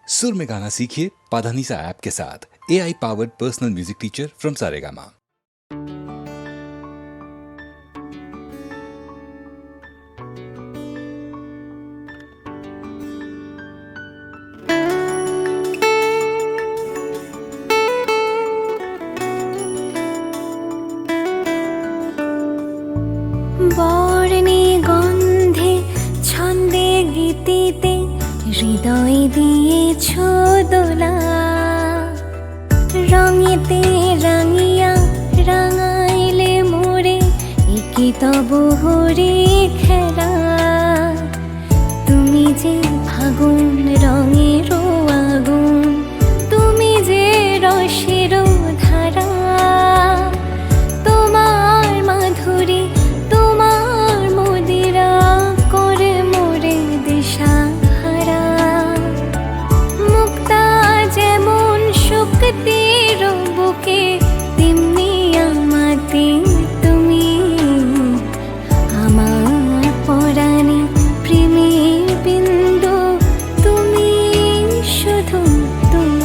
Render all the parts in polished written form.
सुर में गाना सीखिए पाधानीसा ऐप के साथ। AI powered personal music teacher from Saregama. বর্ণে গন্ধে ছন্দে গীতিতে হৃদয় দিয়েছ দোলা, রঙেতে রাঙিয়া রাঙাইলে মোরে একি তব হরে খেলা। তুমি যে ফাগুন রঙের আগুন, তুমি যে রসের ধারা, তোমার মাধুরী তোমার মদিরা করে মোরে দিশাহারা। মুক্তা যেমন শক্তির বুকে, তেমনি আমাতে তুমি। আমার পরাণে প্রেমের বিন্দু, তুমি শুধু তুমি।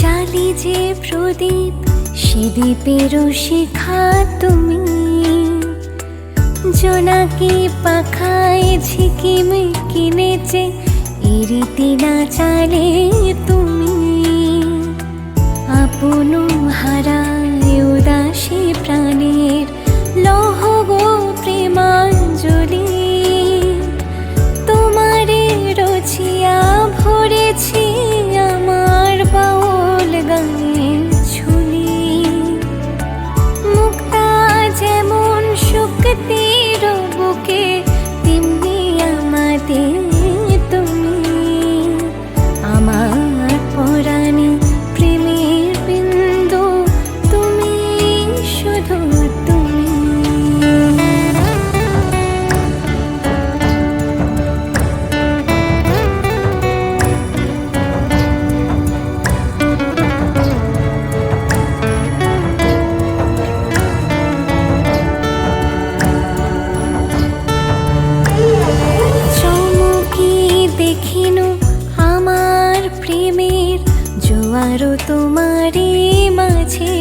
জালি যে প্রদীপ, সে দ্বীপের শিখা তুমি। জোনাকি পাখায় ঝিকিমিকি নেচে এরিতি না চালে তুমি। আপন হারায় উদাসী প্রাণের লহ গো প্রেমাঞ্জলি। তোমারে রচিয়া ভরেছি আমার বাউল গানের ঝুলি। মুক্তা যেমন শক্তির বুকে, তেমনি আমাতে তুমি। আমার পরাণে প্রেমের বিন্দু, তুমি শুধু তুমি। দেখিনু আমার প্রেমের জোয়ার তোমারই মাঝে।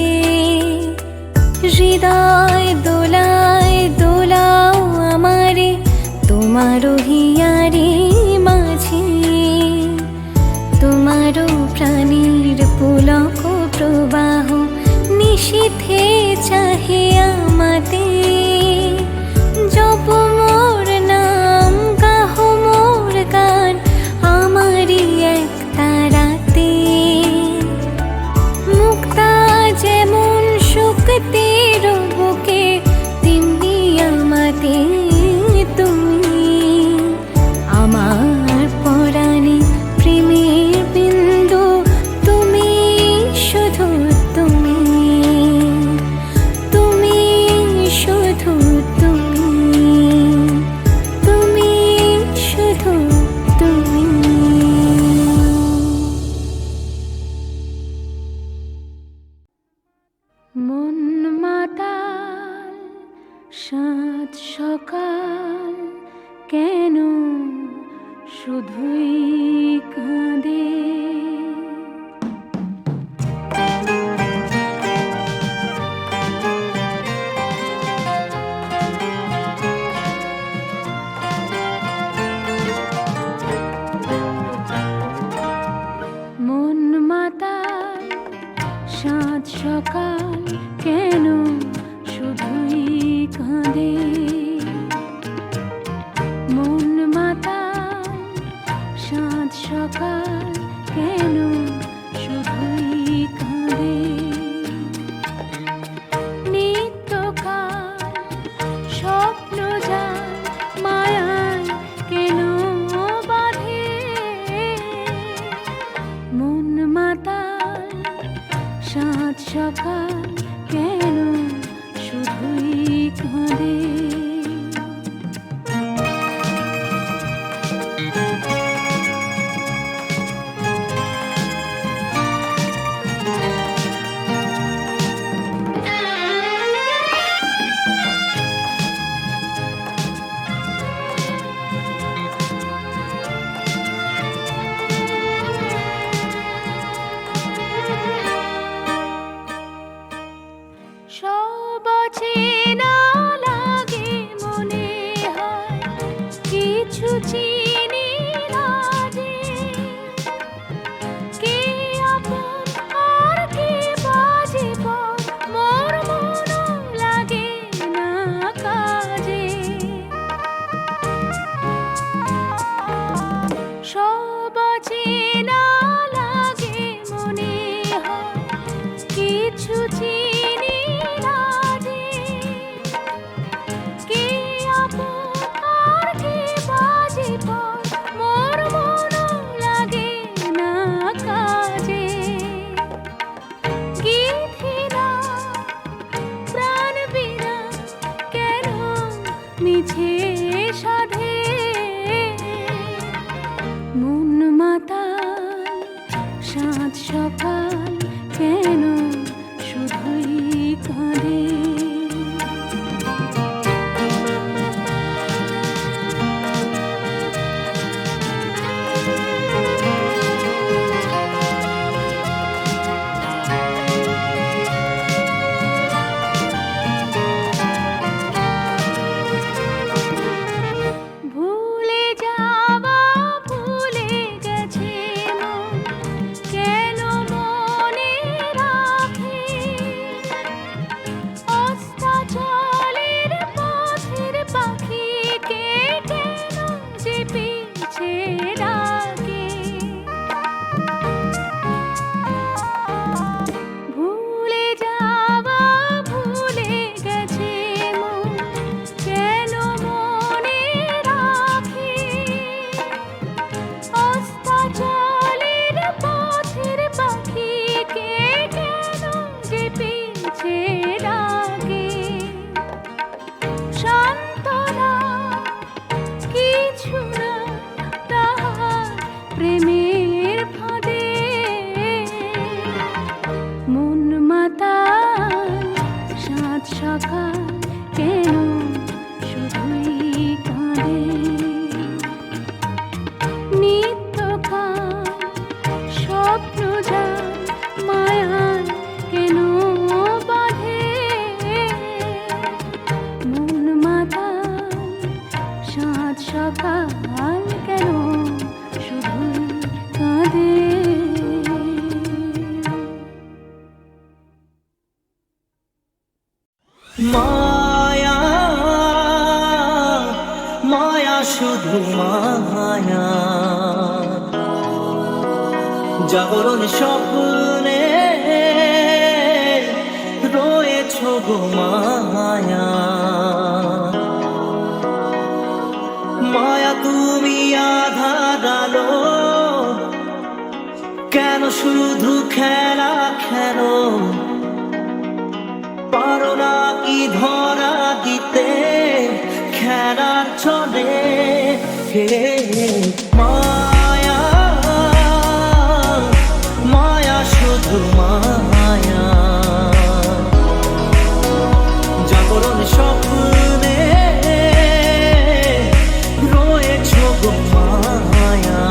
হৃদয় দোলায় দোলাও আমারে তোমার হিয়ারে মাঝে। তোমার প্রাণীর পুলক প্রবাহ নিশীথে চাহে আমাতে। জপ মোর নাম, গাহ মোর গান, আমারই এক তারাতে। মুক্তা যেমন শক্তির বুকে, তেমনি আমাতে তুমি। আমার পরাণে প্রেমের বিন্দু, তুমি শুধু তুমি। তুমি শুধু তুমি। তুমি শুধু তুমি। মন মাতাল সাত সকাল, কেন শুধুই কাঁদে। মন মাতাল সাত সকাল, কেন শুধুই কাঁদে। মন মাতাল সাত সকাল, কেন মিছে সাধে মন মাতাল সাত সকাল কেন শুধুই কাঁদে ভুলে যাওয়া ভুলে গেছে মন কেন মনে রাখে অস্তাচলের পথের পাখিকে কেন যে পিছে ডাকে ভুলে যাওয়া ভুলে গেছে মন কেন মনে রাখে অস্তাচলের পথের পাখিকে কেন যে পিছে ডাকে সান্ত্বনা কিছু না তাহার প্রেমের ফাঁদে মন মাতাল সাত সকাল কেন শুধুই কাঁদে নিত্যকাল স্বপ্ন যা মায়ার কেন বাঁধে মন মাতাল সাত সকাল কেন শুধুই কাঁদে মায়া মায়া শুধু মায়া জাগরণ স্বপ্নে রয়েছ গো মায়া মায়া তুমি আধার আলো কেন শুধু খেলা খেলো পারো না কি ধরা দিতে খেলার চলে মায়া মায়া শুধু মায়া জাগরণ স্বপ্নে রয়েছ গো মায়া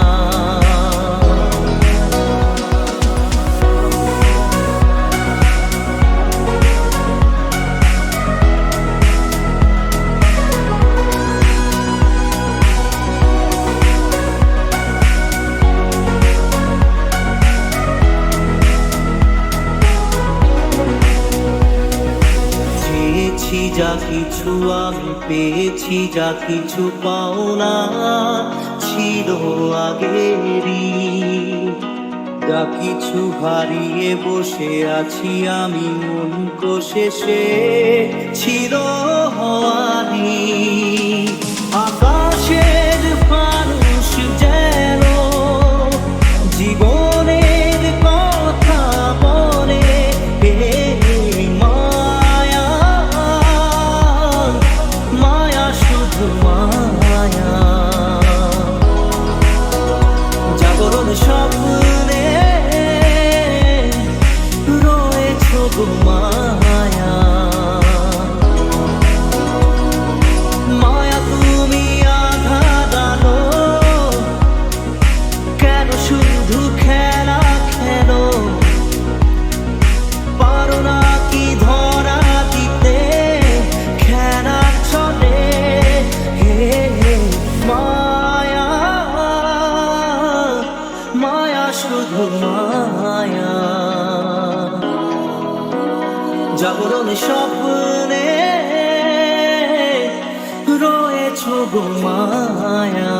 যা কিছু আমি পেয়েছি যা কিছু পাওনা ছিল আগেরই যা কিছু হারিয়ে বসে আছি আমি মন কষে সে ছিল হওয়ারি আকাশের মানুষ যেন জীবনের কথা বলে মায়া জাগরণ স্বপ্নে রয়েছ গো মায়া মায়া তুমি আধার আলো কেন শুধু খেলা খেলো পারো না কি ধরা দিতে খেলা চলে মায়া মায়া শুধু মায়া জাগরণ স্বপ্নে রয়েছ গো মায়া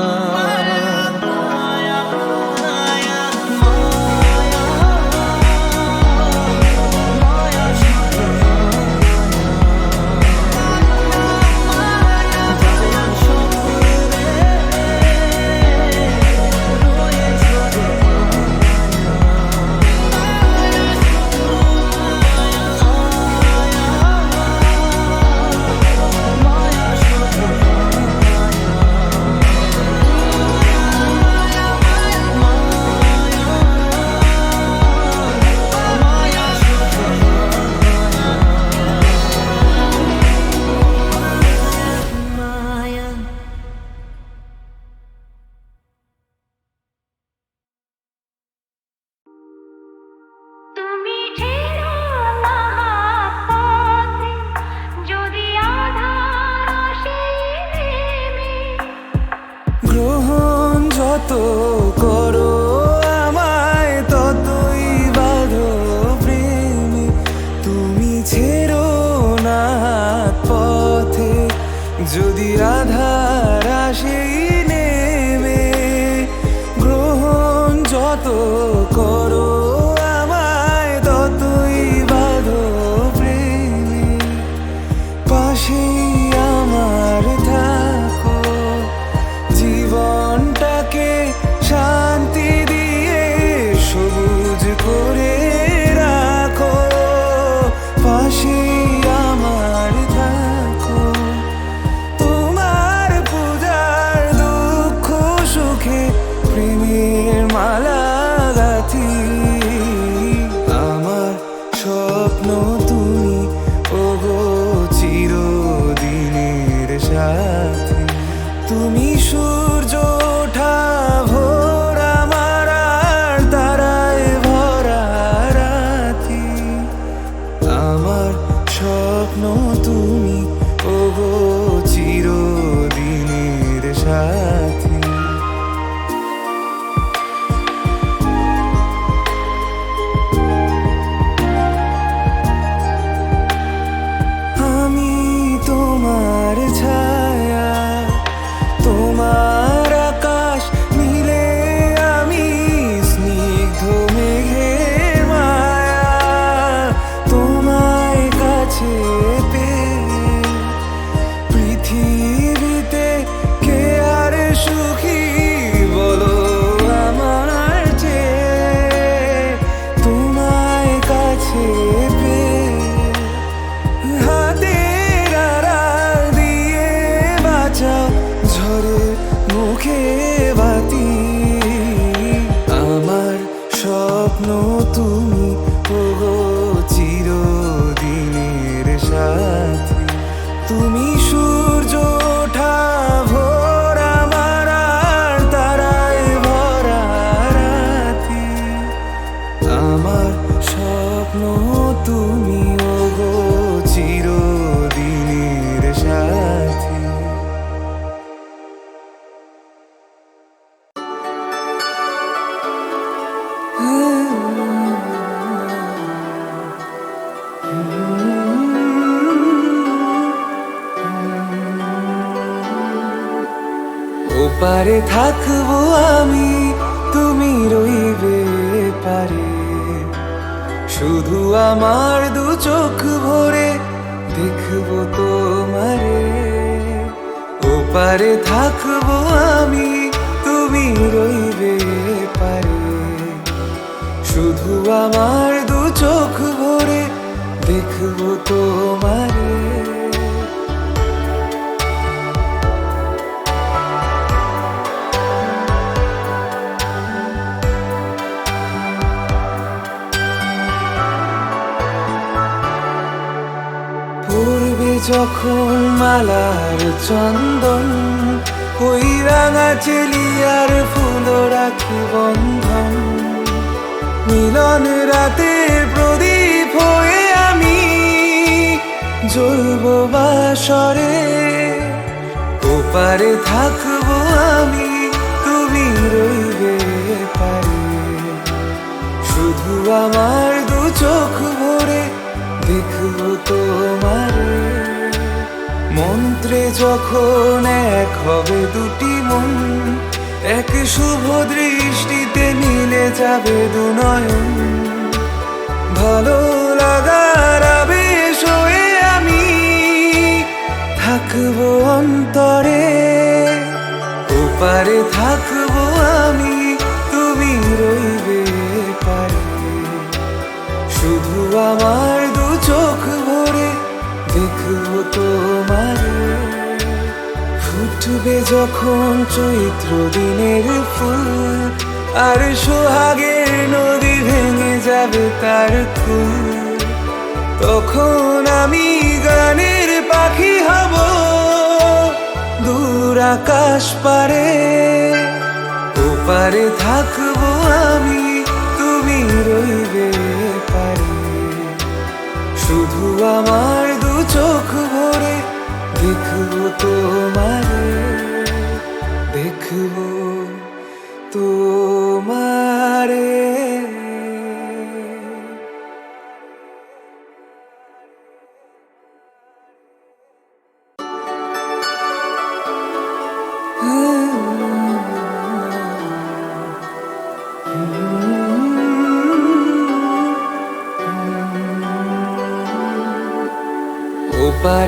যত করো আমায় ততই বাঁধো প্রেমে, তুমি ছেড়ো না হাত পথে, যদি আধার আসেই নেমে, গ্রহণ যত করো আমায় ততই বাঁধো প্রেমে, পাশেই আমার থাকো, জীবনটাকে শান্তি দিয়ে সবুজ করে রাখো, পাশেই আমার থাকো, তোমার পূজার দুঃখ সুখে প্রেমের মালা গাঁথি, আমার স্বপ্ন তুমি ওগো চিরদিনের সাথী, তুমি সূর্য ওঠা ভোর আমার আর তারায় ভরা রাতি, আমার স্বপ্ন তুমি ওগো চিরদিনের সাথী। আমি তোমার ছায়া, তোমার আকাশ নীলে আমি স্নিগ্ধ মেঘের মায়া, তোমায় কাছে পেয়ে পৃথিবীতে কে আর সুখী বলো আমার চেয়ে, তোমায় কাছে পেয়ে হাতের আড়াল দিয়ে বাঁচাও ঝড়ের মুখে বাতি, আমার স্বপ্ন তুমি ওগো চিরদিনের সাথী, তুমি সূর্য ওঠা ভোর আমার আর তারায় ভরা রাতি, আমার স্বপ্ন তুমি ওগো চিরদিনের সাথী। ওপারে থাকবো আমি, তুমি রইবে পারে, শুধু আমার দু চোখ ভরে দেখবো তোমারে, ওপারে থাকবো আমি, তুমি রইবে পারে, শুধু আমার দু চোখ ভরে দেখবো তোমারে। পূর্বে যখন মালার চন্দন, ওই রাঙা চেলিয়ার ফুল রাখি বন্ধন, মিলন রাতের প্রদীপ হয়ে আমি জ্বলবো বাসরে, ওপারে থাকবো আমি, তুমি রইবে পারে, শুধু আমার দু চোখ ভরে দেখবো তোমারে, মন্ত্রে যখন এক হবে দুটি মন, এক শুভ দৃষ্টিতে মিলে যাবে দু নয়ন, ভালো লাগার আবেশ হয়ে আমি থাকবো অন্তরে, ওপারে থাকবো আমি, তুমি রইবে পারে, শুধু আমার দু চোখ ভরে দেখবো তোমারে, ফুটবে যখন চৈত্র দিনের ফুল, আর সোহাগের নদী ভেঙে যাবে তার কুল, তখন আমি গানের পাখি হব দূর আকাশ পারে, ওপারে থাকবো আমি, তুমি রইবে পারে, শুধু আমার দু চোখ ভরে দেখবো তোমারে, দেখবো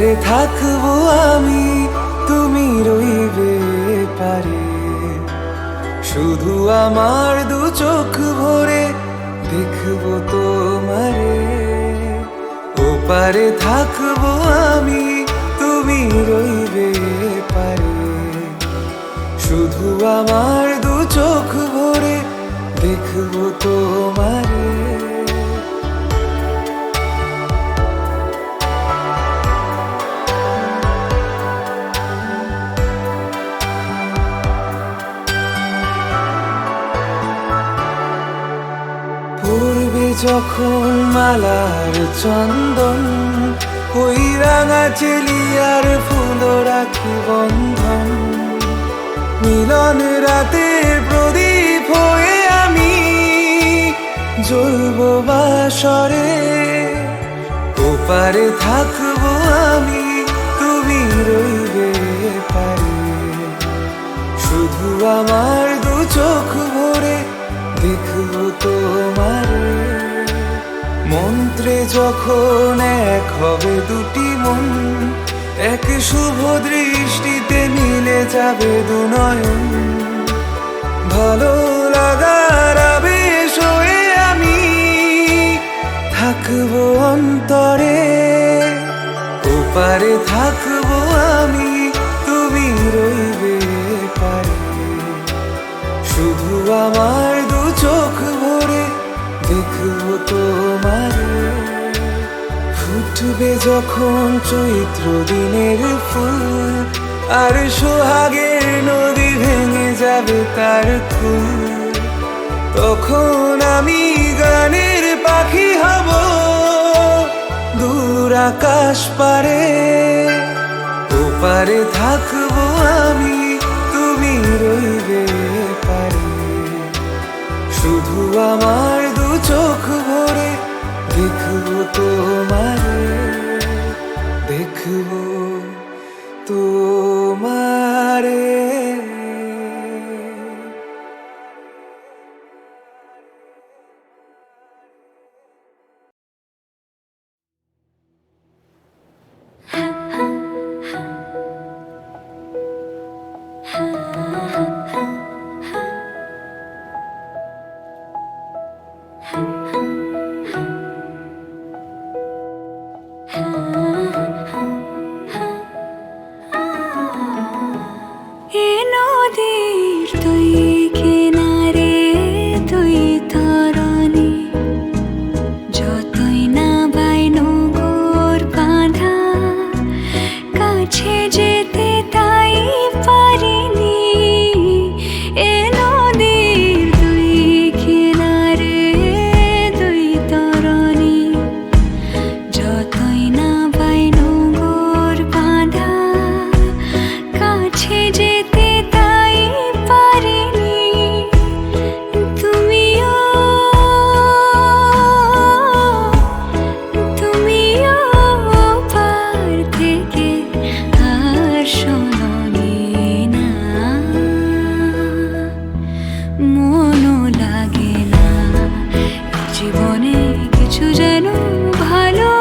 ওপারে থাকবো আমি, তুমি রইবে পারে। শুধু আমার দু চোখ ভরে দেখবো তোমারে। ওপারে থাকবো আমি, তুমি রইবে পারে। শুধু আমার দু চোখ ভরে দেখবো তোমারে। পূর্বে যখন মালার চন্দন, ওই রাঙা চেলিয়ার ফুল রাখি বন্ধন। মিলন রাতের প্রদীপ হয়ে আমি জ্বলব বাসরে। ওপারে থাকবো আমি, তুমি রইবে পারে। শুধু আমার দু চোখ ভরে দেখবো তোমারে। মন্ত্রে যখন এক হবে দুটি মন, এক শুভ দৃষ্টিতে মিলে যাবে দু নয়ন। ভালো লাগার আবেশ হয়ে আমি থাকবো অন্তরে। ওপারে থাকবো আমি, তুমি রইবে পারে। শুধু আমার দু চোখ ভরে দেখবো তোমারে। ফুটবে যখন চৈত্র দিনের ফুল, আর সোহাগের নদী ভেঙে যাবে তার কুল। তখন আমি গানের পাখি হব দূর আকাশ পারে। ওপারে থাকবো আমি, তুমি রইবে পারে। শুধু আমার দু চোখ ভরে দেখবো তোমারে। দেখবো তোমারে। এ নদীর দুই কিনারে দুই তরণী, যতই না বাইনো গোর বাঁধা, কাছে যেতে তাই পারিনি। এ নদীর দুই কিনারে দুই তরণী, যতই না বাইনো গোর বাঁধা, কাছে যেতে তাই পারিনি। তুমিও তুমিও পার থেকে আর শোনোনি না। মনও লাগে না জীবনে কিছু যেন ভালো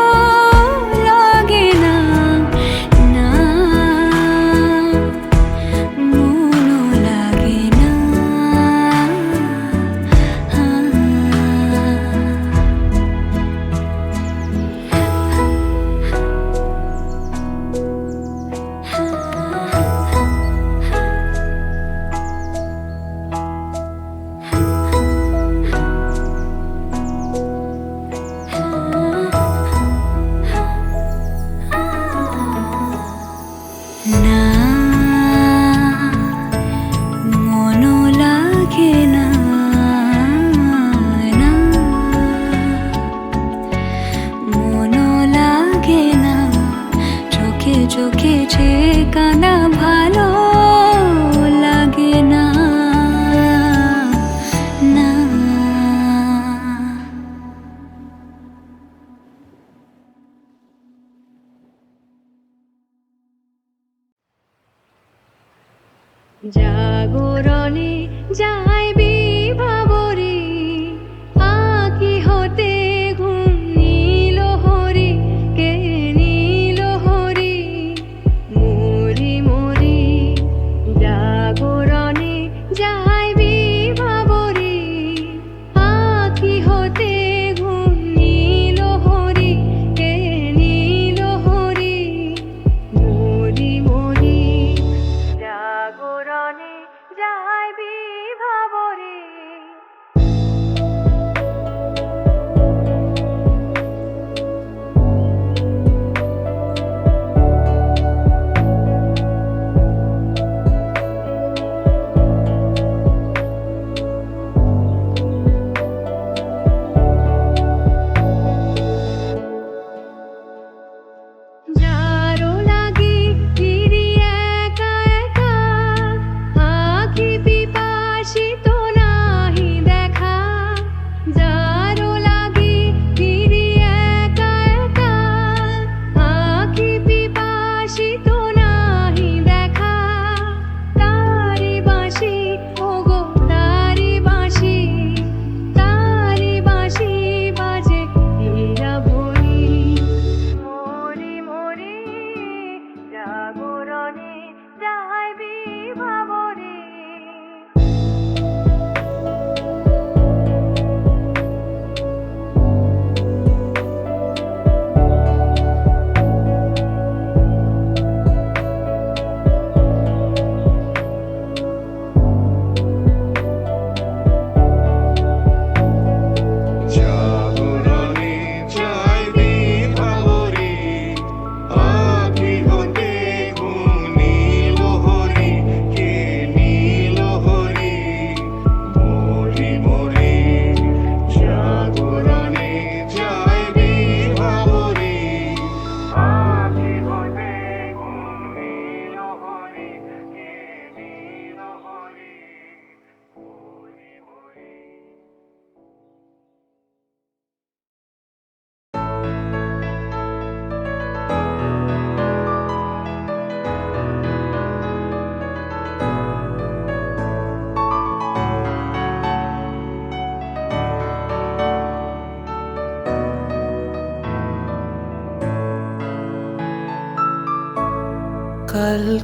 লাগে না। না, মনও লাগে না। না, মনও লাগে না। না, মনও লাগে না। চোখে চোখে যে কানা ভালো লাগে না। না, জাগরণে যাই বিভাবরে, আঁকি হতে ঘুম নীল হরি, কে নীল হরি।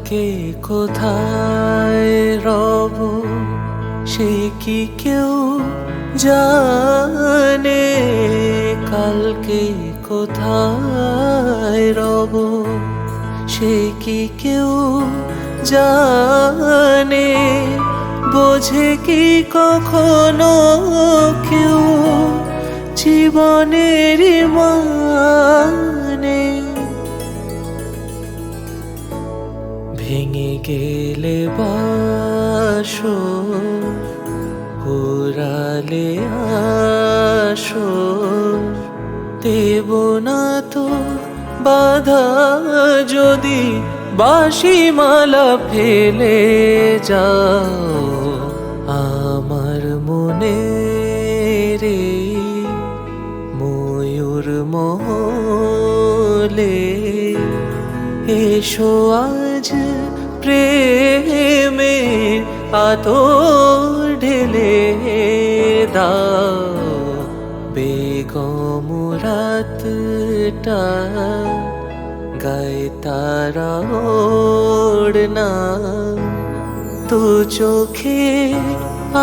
কালকে কোথায় রব সে কি কেউ জানে, কালকে কোথায় রব সে কি কেউ জানে, বোঝে কি কখনো কেউ জীবনের মানে। ভেঙে গেলে বাসো পুরালে আসো, দেব না তো বাধা যদি বাঁশি মালা ফেলে যাও আমার মনে রে ময়ূর মহলে। এসো আজ প্রেমের আতর ঢেলে দাও, বেগম রাতটা গায়ে তারা ওড়না, তো চোখে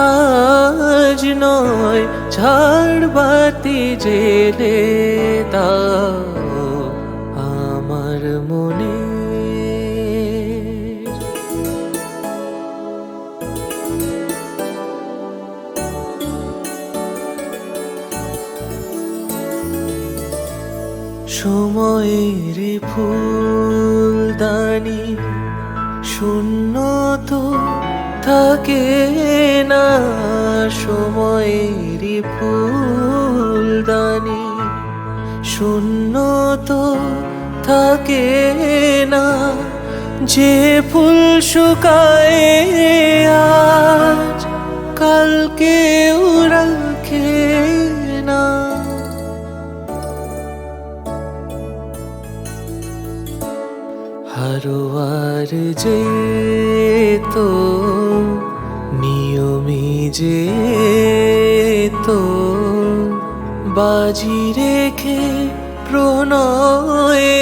আজ নয় ঝাড়বাতি জেলে দাও আমার মনে। সময়ের ফুলদানি শূন্য তো থাকে না, সময়ের ফুলদানি শূন্য তো থাকে না, যে ফুল শুকায় আজ কালকে রাখে না। হারোয়ার যে তো নিয়মে যে তো বাজি রেখে প্রণয়ে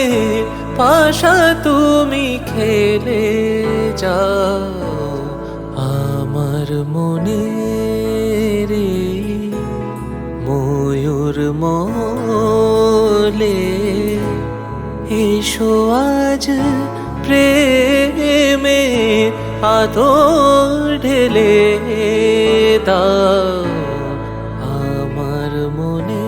পাশা তুমি খেলে যাও আমার মনে রে ময়ূর মলে। এসো আজ প্রেমে আতর ঢেলে দাও আমার মনে।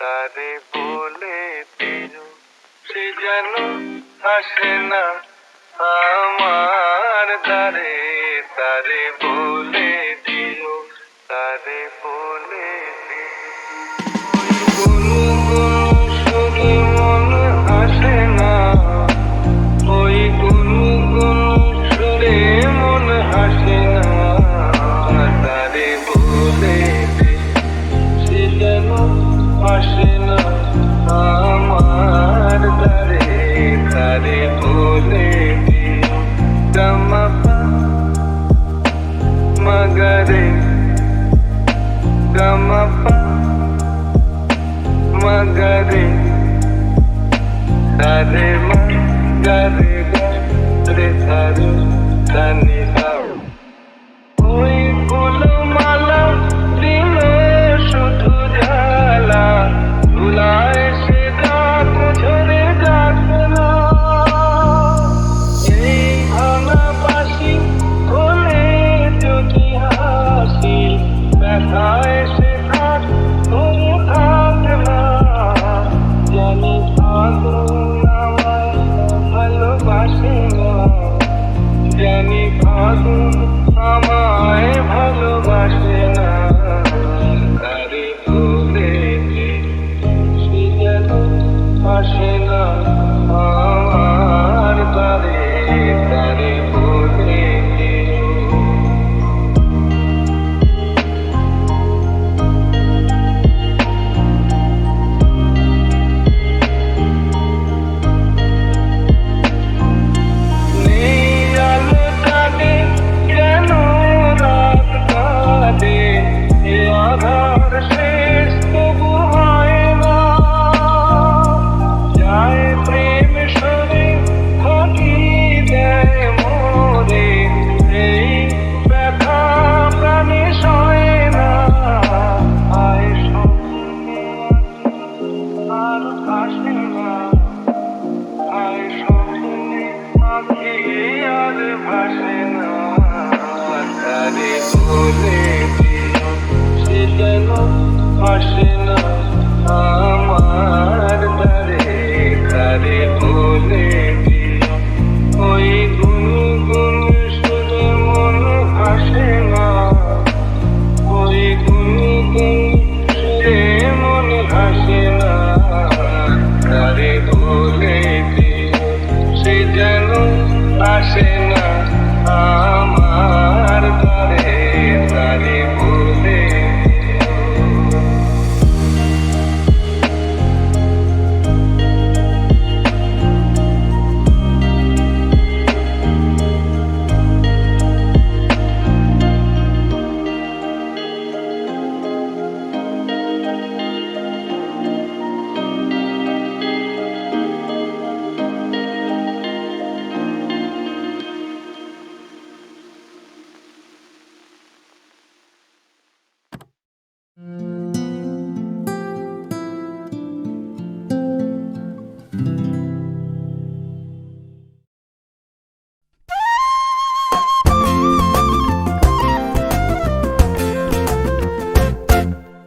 তারে বলে দিও সে যেন আসে না আমার দ্বারে, তারে বলে দিও, তারে বলে শুনি মন আসে না, ওই গুনগুন সুরে মন হাসে না, তারে বলে সে যেন আসে না আমার দ্বারে, তারে বলে দিও গামাপা মগরে গামাপা মগরে তারে মগরে রে তারে তানি দাও। ওই ফুলমালা দিল শুধু জ্বালা, ধুলায় সে ডাক ঝরে ডাক না, এই ভাঙা বাঁশি খোলে যদি হাসি, ব্যথায় সে থাক ধরে থাক না, জানি ফাগুন আমায় ভালোবাসে না, জানি ফাগুন আমায় ভালোবাসে না, তারে বলে সে যেন আসে না আমার দ্বারে, তারে বলে আধার শেষ তবু হয় আর ভাসে না, আর স্বপ্নে আঁখি আর ভাসে না। তারে বলে দিও সে যেন ভাসে না আমার দ্বারে। তারে বলে দিও ওই গুনগুন সুরে মন ভাসে না, ওই গুনগুন সুরে মন ভাসে না। তারে বলে দিও সে যেন ভাসে না আমার দ্বারে। তারে বলে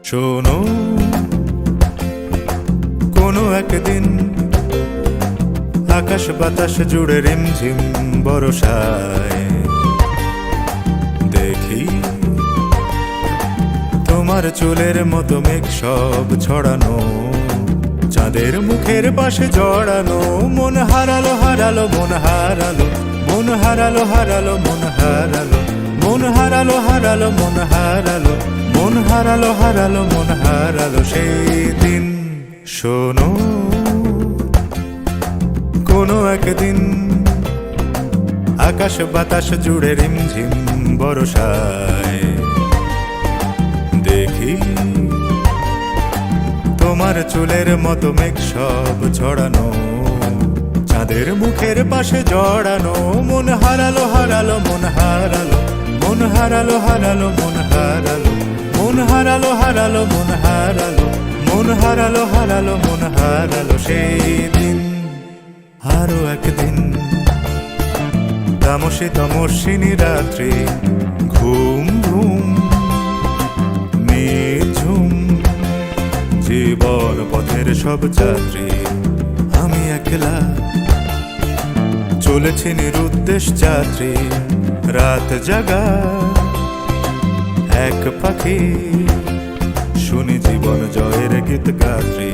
শোনো, কোনো একদিন আকাশ বাতাস জুড়ে রিমঝিম বরসায় দেখি তোমার চুলের মতো মেঘ সব ছড়ানো, চাঁদের মুখের পাশে জড়ানো। মন হারালো হারালো মন হারালো, মন হারালো হারালো মন হারালো, মন হারালো হারালো মন হারালো, মন হারালো হারালো মন হারালো সেই দিন। শোনো, কোনো একদিন আকাশ বাতাস জুড়ে রিমঝিম বরসায় দেখি তোমার চুলের মতো মেঘ সব ছড়ানো, চাঁদের মুখের পাশে জড়ানো। মন হারালো হারালো মন হারালো, মন হারালো হারালো মন হারালো, মন হারালো হারালো মন হারালো, মন হারালো হারালো মন হারালো সেই দিন। আরো একদিন তামসী তমস্বিনী রাত্রি, ঘুম ঘুম নিঝুম জীবন পথের সব যাত্রী। আমি একলা চলেছি নিরুদ্দেশ যাত্রী, রাত জাগা এক পাখি, শুনি জীবন জয়ের গীত গাত্রী।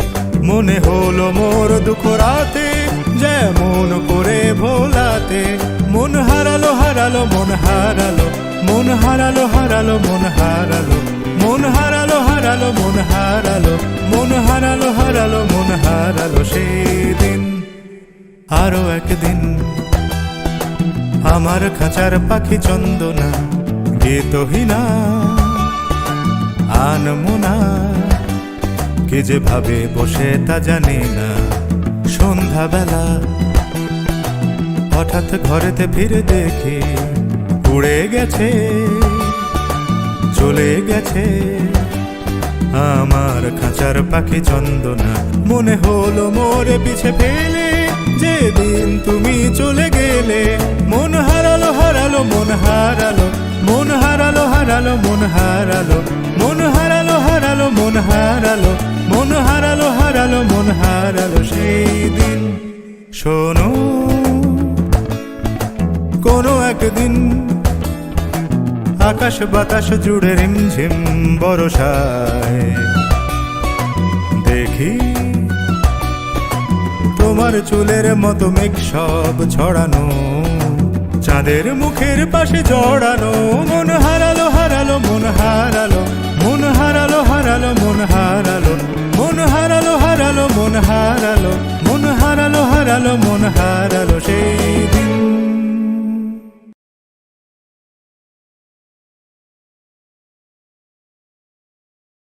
মনে হলো মোর দুঃখ রাতে যেমন করে ভোলাতে, মন হারালো হারালো মন হারালো, মন হারালো হারালো মন হারালো, মন হারালো হারালো মন হারালো, মন হারালো হারালো মন হারালো সেই দিন। আরো একদিন আমার খাঁচার পাখি চন্দনা গীতহীনা আনমোনা, কে যে ভাবে বসে তা জানি না। সন্ধ্যাবেলা হঠাৎ ঘরেতে ফিরে দেখি উড়ে গেছে চলে গেছে আমার খাঁচার পাখি চন্দনা। মনে হলো মোরে পিছে ফেলে যেদিন তুমি চলে গেলে। মন হারালো হারালো মন হারালো, মন হারালো হারালো মন হারালো, মন হারালো হারালো মন হারালো, মন হারালো হারালো মন হারালো সেই দিন। শোনো, কোনো একদিন আকাশ বাতাস জুড়ে রিমঝিম বরসায় দেখি তোমার চুলের মতো মেঘ সব ছড়ানো, চাঁদের মুখের পাশে জড়ানো। মন হারালো হারালো মন হারালো, মন হারালো হারালো মন হারালো, মন হারালো হারালো মন হারালো, মন হারালো হারালো মন হারালো সেই দিন।